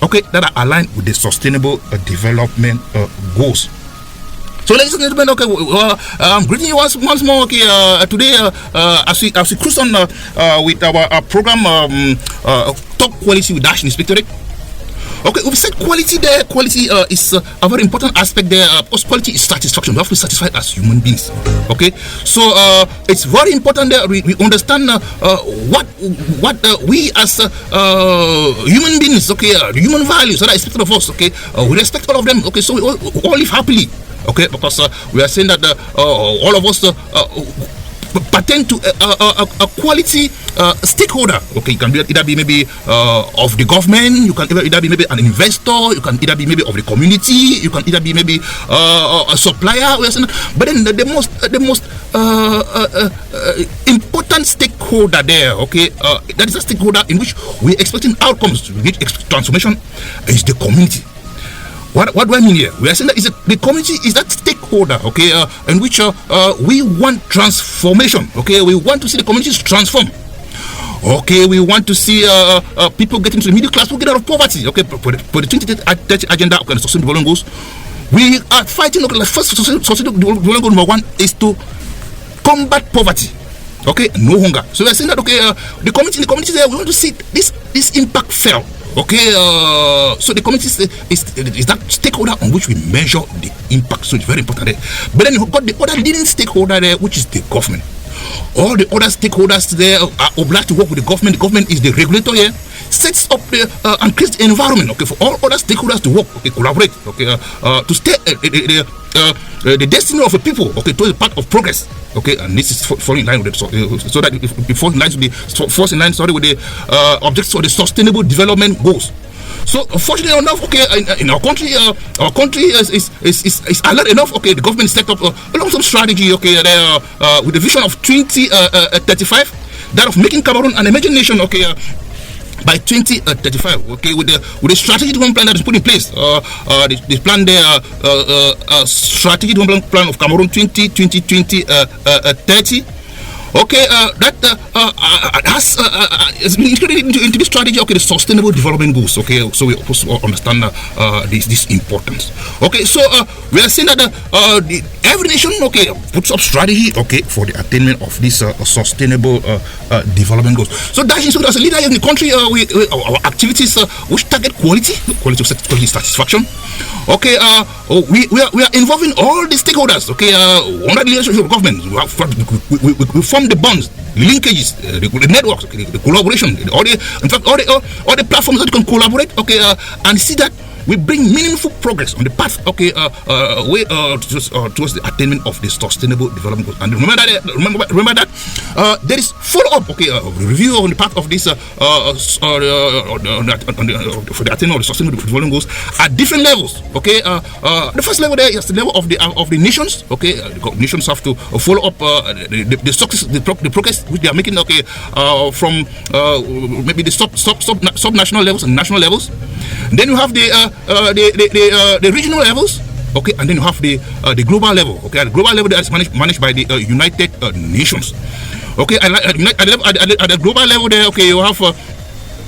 okay, that are aligned with the sustainable development goals. So, ladies and gentlemen, okay, I'm greeting you once more. Okay, today, as we cruise on with our program, Top Quality with Dash Inspectorate. Okay, we've said quality there. Quality is a very important aspect there. Because quality is satisfaction. We have to be satisfied as human beings. Okay, so it's very important that we understand what we as human beings, okay, the human values that are expected of us. Okay, we respect all of them. Okay, so we all live happily. Okay, because we are saying that all of us pertain to a quality stakeholder. Okay, you can either be maybe of the government, you can either be maybe an investor, you can either be maybe of the community, you can either be maybe a supplier. But then the most important stakeholder there, okay, that is a stakeholder in which we are expecting outcomes, we need transformation, is the community. What do I mean here? We are saying that the community is that stakeholder, okay, in which we want transformation. Okay, we want to see the communities transform. Okay, we want to see people get into the middle class, people get out of poverty. Okay, for the 2030 agenda, okay, the sustainable development goals, we are fighting. Okay, the first sustainable development goal number 1 is to combat poverty. Okay, no hunger. So we are saying that okay, the community there, we want to see this impact felt. Okay, so the community is that stakeholder on which we measure the impact. So it's very important there. But then you've got the other leading stakeholder there, which is the government. All the other stakeholders there are obliged to work with the government. The government is the regulator here, sets up the and creates the environment. Okay, for all other stakeholders to work. Okay, collaborate. Okay, to stay the destiny of the people. Okay, to the path of progress. Okay, and this is falling in line with it, so that it falls in line with the objectives of the sustainable development goals. So, fortunately enough, okay, in our country is alert enough. Okay, the government set up a long-term strategy. Okay, with the vision of 2035, that of making Cameroon an emerging nation. Okay. By 2035, okay, with the strategic development plan that is put in place, the plan there, strategic development plan of Cameroon 2030. Okay, that has been integrated into this strategy. Okay, the sustainable development goals. Okay, so we also understand this importance. Okay, so we are saying that every nation, okay, puts up strategy, okay, for the attainment of this sustainable development goals. So that is as a leader in the country, our activities which target quality satisfaction. Okay, we are involving all the stakeholders. Okay, under the leadership of government, we form the bonds, the linkages, the networks, okay, the collaboration, all the platforms that can collaborate. Okay, and see that we bring meaningful progress on the path, okay, towards the attainment of the sustainable development goals. And remember that there is follow-up, okay, review on the path of this for the attainment of the sustainable development goals at different levels. Okay, the first level there is the level of the nations. Okay, the nations have to follow up the success, the progress which they are making. Okay, from maybe the sub-national levels and national levels. Then you have the regional levels, okay, and then you have the global level. Okay, at the global level that is managed by the United Nations. Okay, and at the global level there, okay, you have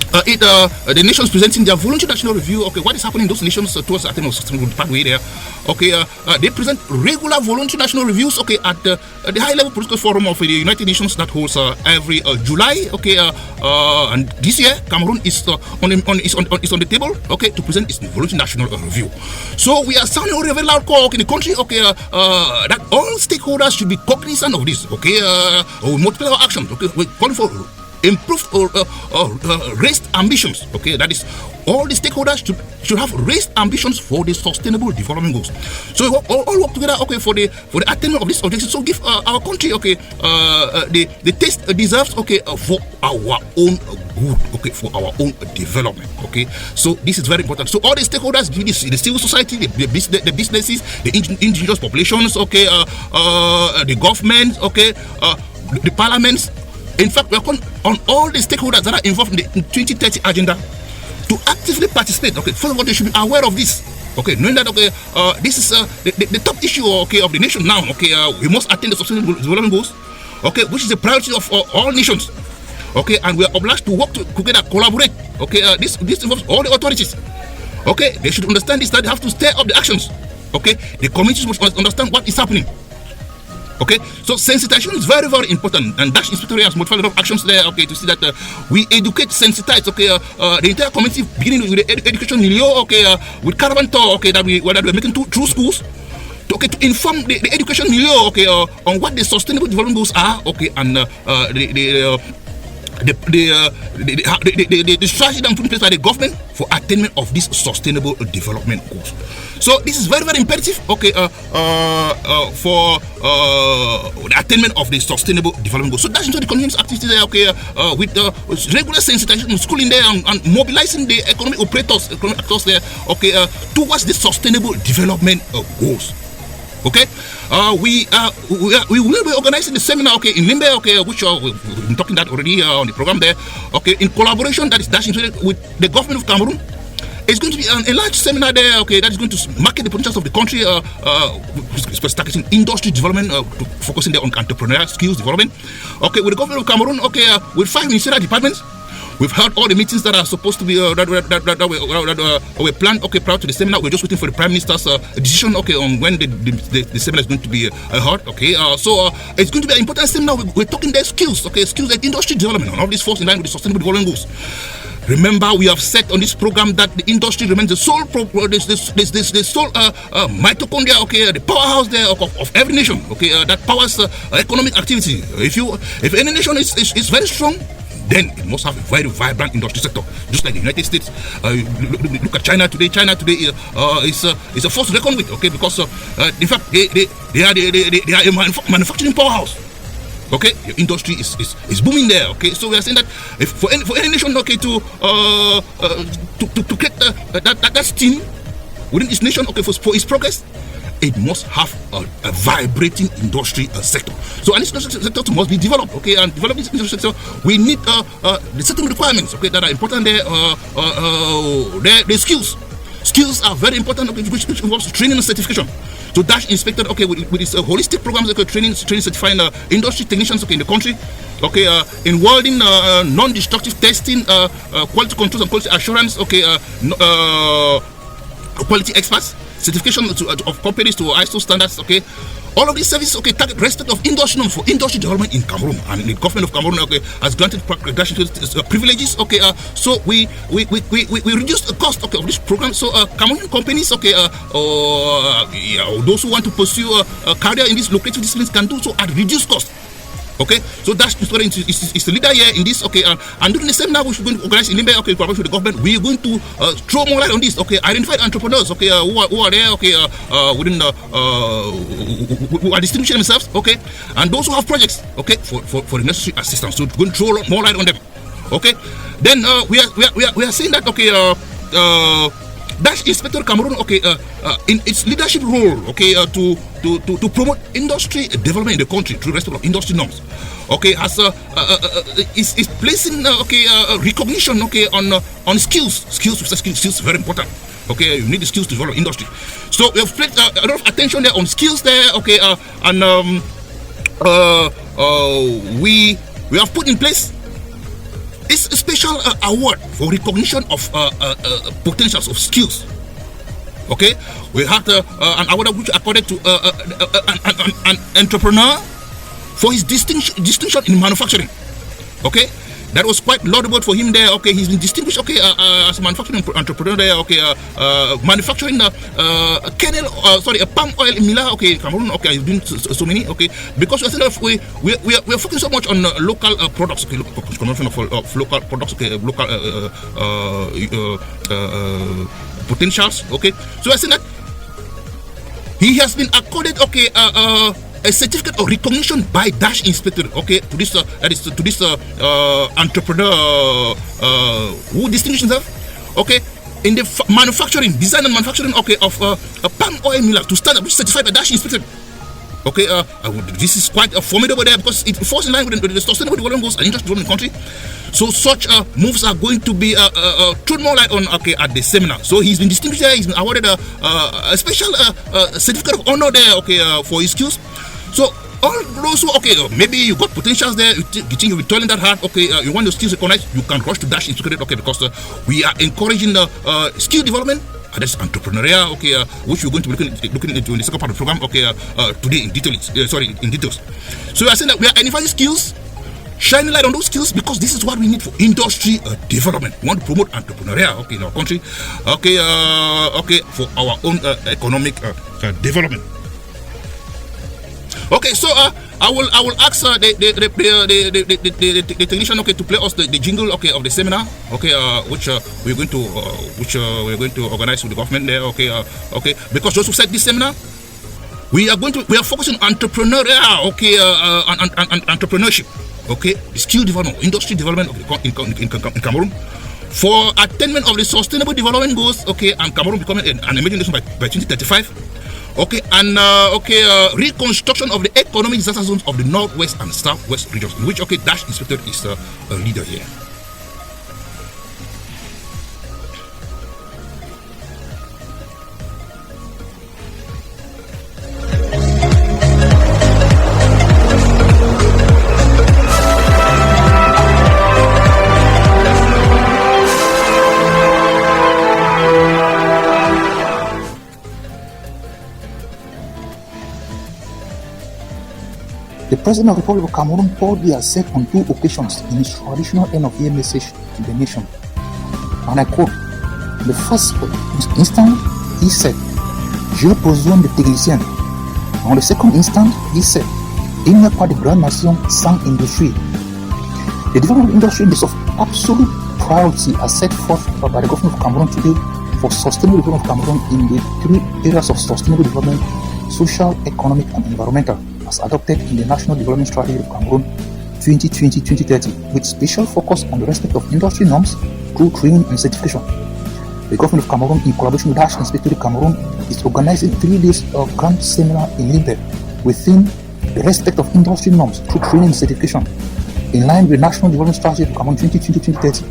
the nations presenting their voluntary national review. Okay, what is happening in those nations towards the attainment of sustainable pathway there? Okay, they present regular voluntary national reviews. Okay, at the high level political forum of the United Nations that holds every July. Okay, and this year Cameroon is on the table. Okay, to present its voluntary national review. So we are sounding a very loud call in the country. Okay, that all stakeholders should be cognizant of this. Okay, multiple action. Okay, we're calling for improved or raised ambitions. Okay, that is, all the stakeholders should have raised ambitions for the sustainable development goals. So we all work together, okay, for the attainment of this objective. So give our country, okay, the taste deserves, okay, for our own good, okay, for our own development. Okay, so this is very important. So all the stakeholders, the civil society, the businesses, the indigenous populations, okay, the government, okay, the parliaments. In fact, we are calling on all the stakeholders that are involved in the 2030 agenda to actively participate. Okay, first of all, they should be aware of this. Okay, knowing that, okay, this is the top issue, okay, of the nation now. Okay, we must attain the sustainable development goals. Okay, which is the priority of all nations. Okay, and we are obliged to work together, collaborate. Okay, this involves all the authorities. Okay, they should understand this, that they have to stir up the actions. Okay, the communities must understand what is happening. Okay, so sensitization is very, very important, and Dash Inspectorate has modified a lot of actions there. Okay, to see that we educate, sensitize. Okay, the entire community, beginning with the education milieu. Okay, with caravan tour. Okay, that we're making through schools. Okay, to inform the education milieu. Okay, on what the sustainable development goals are. Okay, and the strategy that put in place by the government for attainment of these sustainable development goals. So this is very, very imperative. Okay, for the attainment of the sustainable development goals. So that's into the community activity there. Okay, with regular sensitization, schooling there, and mobilizing the economic operators, economic actors there. Okay, towards the sustainable development goals. Okay, we will be organizing the seminar. Okay, in Limbe. Okay, which we've been talking that already on the program there. Okay, in collaboration that is Dash with the government of Cameroon. It's going to be a large seminar there. Okay, that is going to market the potentials of the country, targeting industry development, focusing there on entrepreneurial skills development. Okay, with the government of Cameroon. Okay, with 5 ministerial departments. We've held all the meetings that are supposed to be that were planned. Okay, prior to the seminar, we're just waiting for the Prime Minister's decision. Okay, on when the seminar is going to be held. Okay, so it's going to be an important seminar. We're talking their skills. Okay, skills like industry development, and all these falls in line with the sustainable development goals. Remember, we have said on this program that the industry remains the sole mitochondria. Okay, the powerhouse there of every nation. Okay, that powers economic activity. If any nation is very strong, then it must have a very vibrant industry sector, just like the United States. Look at China today. China today is a force to reckon with. Okay, because in fact they are a manufacturing powerhouse. Okay, your industry is booming there. Okay, so we are saying that if for any nation, okay, to create that steam within its nation, okay, for its progress, it must have a vibrating industry sector. So an industry sector must be developed. Okay, and developing this industry sector, we need the certain requirements. Okay, that are important there. The skills. Skills are very important. Okay, which involves training and certification. So Dash Inspectorate, okay, with its holistic programs, okay, training certifying industry technicians, okay, in the country, okay, involving non-destructive testing, quality controls and quality assurance, okay, quality experts, certification of companies to ISO standards, okay. All of these services, okay, target respect of industry norms for industry development in Cameroon, and the government of Cameroon, okay, has granted privileges, okay. So we reduce the cost, okay, of this program. So Cameroonian companies, okay, those who want to pursue a career in these lucrative disciplines can do so at reduced cost. Okay, so that's the story. Is the leader here in this. Okay, and during the seminar which we're going to organize in Limbe, okay, in collaboration with the government, we're going to throw more light on this. Okay, identified entrepreneurs, okay, who are there, okay, within who are distinguishing themselves, okay, and those who have projects, okay, for the necessary assistance. So we're going to throw more light on them. Okay, then we are saying that, okay, Dash Inspectorate Cameroon, okay, in its leadership role, okay, to promote industry development in the country through respect of industry norms, okay, is placing recognition, okay, on skills. Skills very important. Okay, you need the skills to develop industry. So we have placed a lot of attention there on skills there, okay, and we have put in place this special award for recognition of potentials of skills. Okay, we have an award which accorded to an entrepreneur for his distinction in manufacturing. Okay, that was quite laudable for him there. Okay, he's been distinguished, okay, as a manufacturing entrepreneur there. Okay, manufacturing a palm oil in Mila. Okay, Cameroon. Okay, he's doing so many. Okay, because we are focusing so much on local products. Okay, consumption of local products. Okay, local potentials. Okay, so I say that he has been accorded, okay, a certificate of recognition by Dash Inspectorate, okay, to this entrepreneur who distinguished himself, okay, in the manufacturing, design and manufacturing, okay, of a palm oil miller to stand up, which is certified by Dash Inspectorate. Okay, this is quite formidable there because it falls in line with the sustainable development goals and industry development in the country. So such moves are going to be thrown more light on, okay, at the seminar. So he's been distinguished there. He's been awarded a special certificate of honor there, okay, for his skills. So all those who, okay, maybe you got potentials there, you think you've been toiling that hard, okay, you want your skills recognized, you can rush to Dash Inspectorate, okay, because we are encouraging skill development, that's entrepreneurial, okay, which we're going to be looking into in the second part of the program, okay, today in details. In details. So we are saying that we are identifying skills, shining light on those skills, because this is what we need for industry development. We want to promote entrepreneurial, okay, in our country, okay, for our own economic development. Okay, so I will ask the technician, okay, to play us the jingle, okay, of the seminar, okay, which we're going to organize with the government there, okay, because those who said this seminar, we are focusing on entrepreneurial, okay, entrepreneurship, okay, skill development, industry development in Cameroon, for attainment of the sustainable development goals, okay, and Cameroon becoming an emerging nation by 2035. Okay, and reconstruction of the economic disaster zones of the northwest and southwest regions, in which, okay, Dash Inspectorate is a leader here. The President of the Republic of Cameroon proudly has said on 2 occasions in his traditional end-of-year message to the nation, and I quote, the first instant, he said, "J'ai besoin de techniciens." On the second instant, he said, "Il n'y a pas de grande nation sans industrie." The development of industry is of absolute priority as set forth by the government of Cameroon today for sustainable development of Cameroon in the 3 areas of sustainable development: social, economic, and environmental, as adopted in the National Development Strategy of Cameroon 2020-2030, with special focus on the respect of industry norms through training and certification. The government of Cameroon, in collaboration with Dash Inspectorate Cameroon, is organizing 3 days of grand seminar in Limbe within the respect of industry norms through training and certification, in line with the National Development Strategy of Cameroon 2020-2030,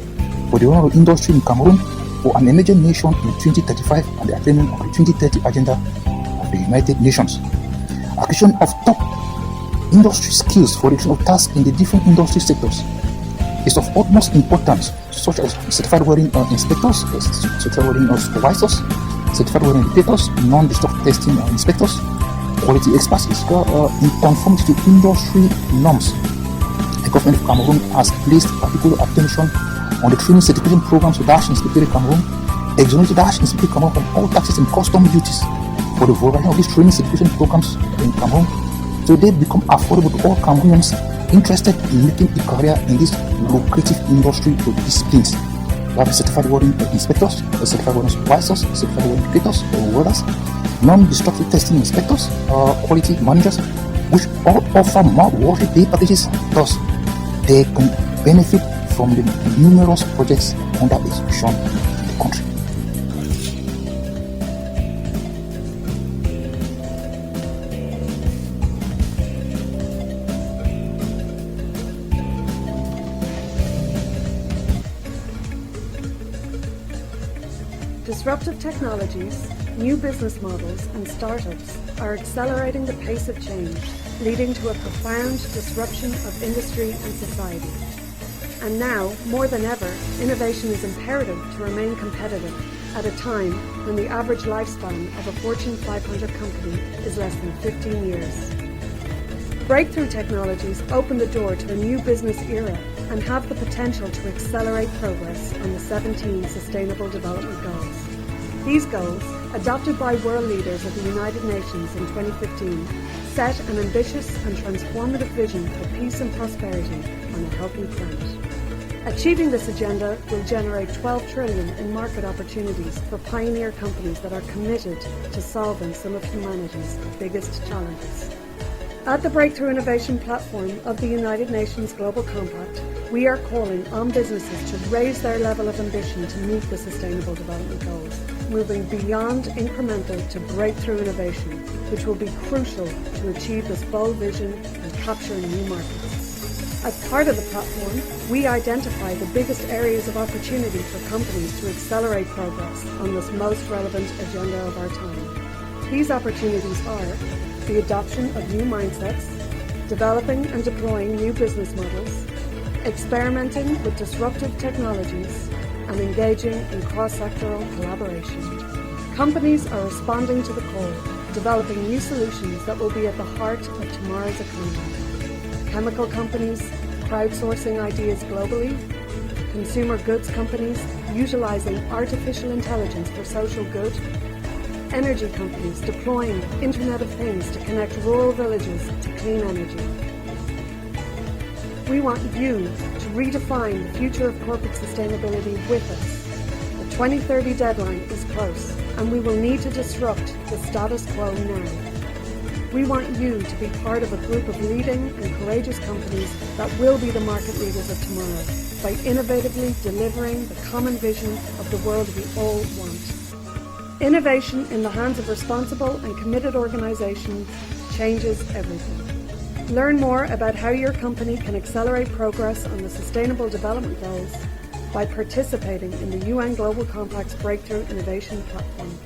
for the honor of industry in Cameroon for an emerging nation in 2035 and the attainment of the 2030 agenda of the United Nations. Acquisition of top industry skills for the of tasks in the different industry sectors is of utmost importance, such as certified welding inspectors, certified welding supervisors, certified welding educators, non-destructive testing inspectors, quality experts in conformity to industry norms. The government of Cameroon has placed particular attention on the training certification programs of Dash Inspectorate Cameroon, exonerated Dash Inspectorate Cameroon from all taxes and custom duties for the vulnerability of these training certification programs in Cameroon, so they become affordable to all Cameroonians interested in making a career in this lucrative industry with disciplines. We have certified welding inspectors, certified welding supervisors, certified welding educators, welders, non-destructive testing inspectors, quality managers, which all offer more worthy pay packages. Thus, they can benefit from the numerous projects under execution in the country. Disruptive technologies, new business models and startups are accelerating the pace of change, leading to a profound disruption of industry and society. And now, more than ever, innovation is imperative to remain competitive at a time when the average lifespan of a Fortune 500 company is less than 15 years. Breakthrough technologies open the door to a new business era and have the potential to accelerate progress on the 17 Sustainable Development Goals. These goals, adopted by world leaders of the United Nations in 2015, set an ambitious and transformative vision for peace and prosperity on a healthy planet. Achieving this agenda will generate 12 trillion in market opportunities for pioneer companies that are committed to solving some of humanity's biggest challenges. At the Breakthrough Innovation Platform of the United Nations Global Compact, we are calling on businesses to raise their level of ambition to meet the Sustainable Development Goals, moving beyond incremental to breakthrough innovation, which will be crucial to achieve this bold vision and capture new markets. As part of the platform, we identify the biggest areas of opportunity for companies to accelerate progress on this most relevant agenda of our time. These opportunities are the adoption of new mindsets, developing and deploying new business models, experimenting with disruptive technologies, and engaging in cross-sectoral collaboration. Companies are responding to the call, developing new solutions that will be at the heart of tomorrow's economy. Chemical companies crowdsourcing ideas globally, consumer goods companies utilizing artificial intelligence for social good, energy companies deploying Internet of Things to connect rural villages to clean energy. We want you to redefine the future of corporate sustainability with us. The 2030 deadline is close, and we will need to disrupt the status quo now. We want you to be part of a group of leading and courageous companies that will be the market leaders of tomorrow by innovatively delivering the common vision of the world we all want. Innovation in the hands of responsible and committed organizations changes everything. Learn more about how your company can accelerate progress on the Sustainable Development Goals by participating in the UN Global Compact's Breakthrough Innovation Platform.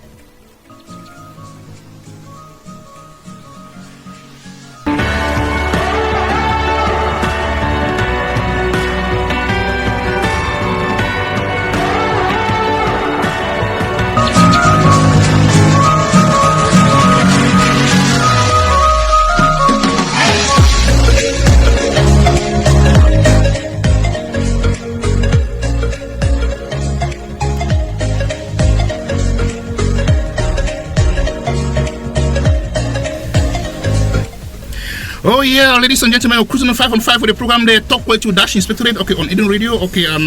Oh yeah, ladies and gentlemen, we're cruising on 5 on 5 with the program there, Talk Way to Dash Inspectorate, okay, on Eden Radio, okay, and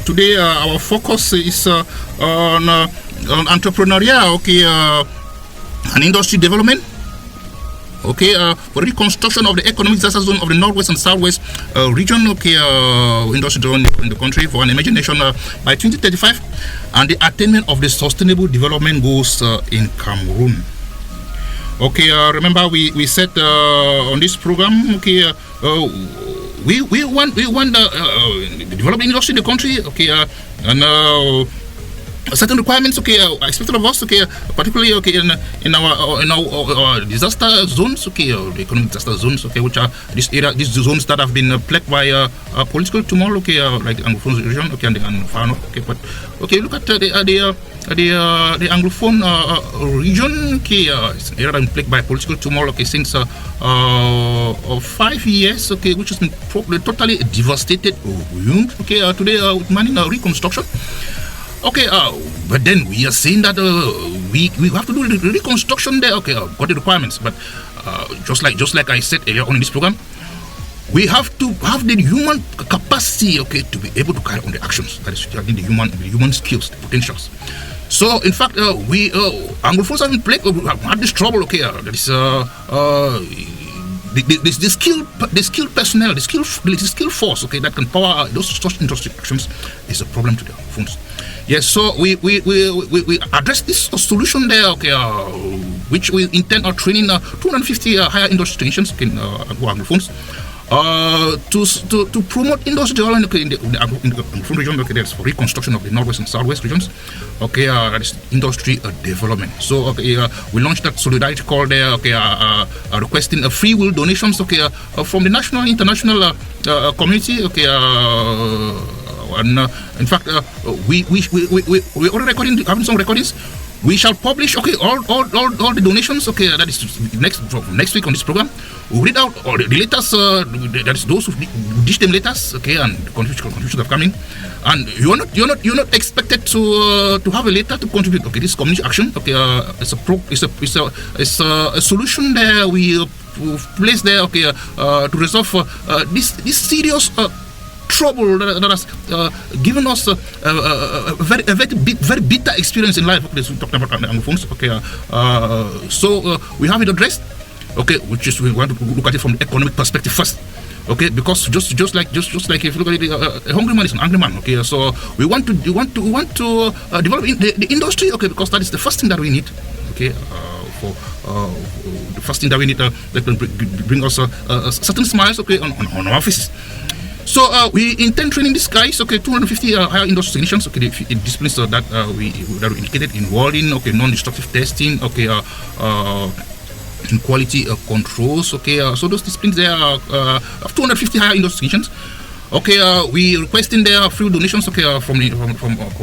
today our focus is on entrepreneurial, okay, and industry development, okay, for the reconstruction of the economic disaster zone of the Northwest and Southwest region, okay, industry development in the country for an emerging nation by 2035, and the attainment of the Sustainable Development Goals in Cameroon. Okay, remember we said on this program, okay, we want the development industry in the country, okay, and certain requirements, okay, expected of us, okay, particularly, okay, in our disaster zones, okay, the economic disaster zones, okay, which are these zones that have been plagued by political turmoil, okay, like the Anglophone region, okay, and the Anglophone, okay, but okay, look at the Anglophone region, okay, it's an area that has been plagued by political turmoil, okay, since 5 years, okay, which has been totally devastated, okay, today with money reconstruction. Okay, but then we are saying that we have to do the reconstruction there. Okay, got the requirements, but just like I said earlier on in this program, we have to have the human capacity, okay, to be able to carry on the actions. That is, the human skills, the potentials. So, in fact, we Anglophones have had this trouble. Okay, that is the skilled personnel, the skilled force, okay, that can power those such industry actions is a problem to the Anglophones. Yes, so we address this solution there, okay, which we intend on training 250 higher industry technicians, okay, Anglophones, to promote industry development, okay, in the Anglophone region, okay, that's for reconstruction of the Northwest and Southwest regions, okay, that is industry development. So, okay, we launched that solidarity call there, okay, requesting free will donations, okay, from the national and international community, okay, and in fact, we already having some recordings. We shall publish, okay, all the donations, okay, that is next week on this program. We'll read out all the letters, that is those who dish them letters, okay, and the contributions have come in. And you're not expected to have a letter to contribute. Okay, this community action, okay, it's a solution there we place there, okay, to resolve this serious trouble that has given us a very bitter experience in life. Okay, so we're talking about Anglophones. Okay, so we have it addressed. Okay, which is we want to look at it from the economic perspective first. Okay, because just like if you look at it, a hungry man is an angry man. Okay, so we want to develop the industry. Okay, because that is the first thing that we need. Okay, for the first thing that we need that can bring us certain smiles. Okay, on our faces. So we intend training these guys, okay, 250 higher industry technicians, okay, in disciplines that we indicated, involving, okay, non-destructive testing, okay, quality controls. Okay, so those disciplines there have 250 higher investigations. Okay, we requesting their free donations. Okay, from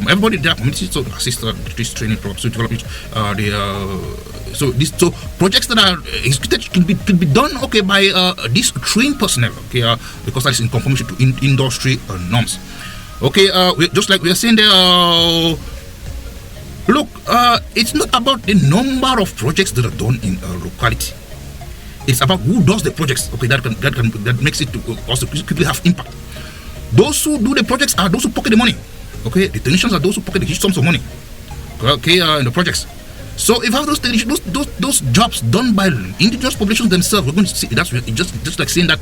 everybody, their community, to assist this training program to develop it. So projects that are executed could be done. Okay, by this trained personnel. Okay, because that is in conformity to industry norms. Okay, just like we are saying there. Look, it's not about the number of projects that are done in a locality. It's about who does the projects. Okay, that makes it to also quickly have impact. Those who do the projects are those who pocket the money. Okay, the technicians are those who pocket the huge sums of money. Okay, in the projects. So if those those jobs done by indigenous populations themselves, we're going to see that's just like saying that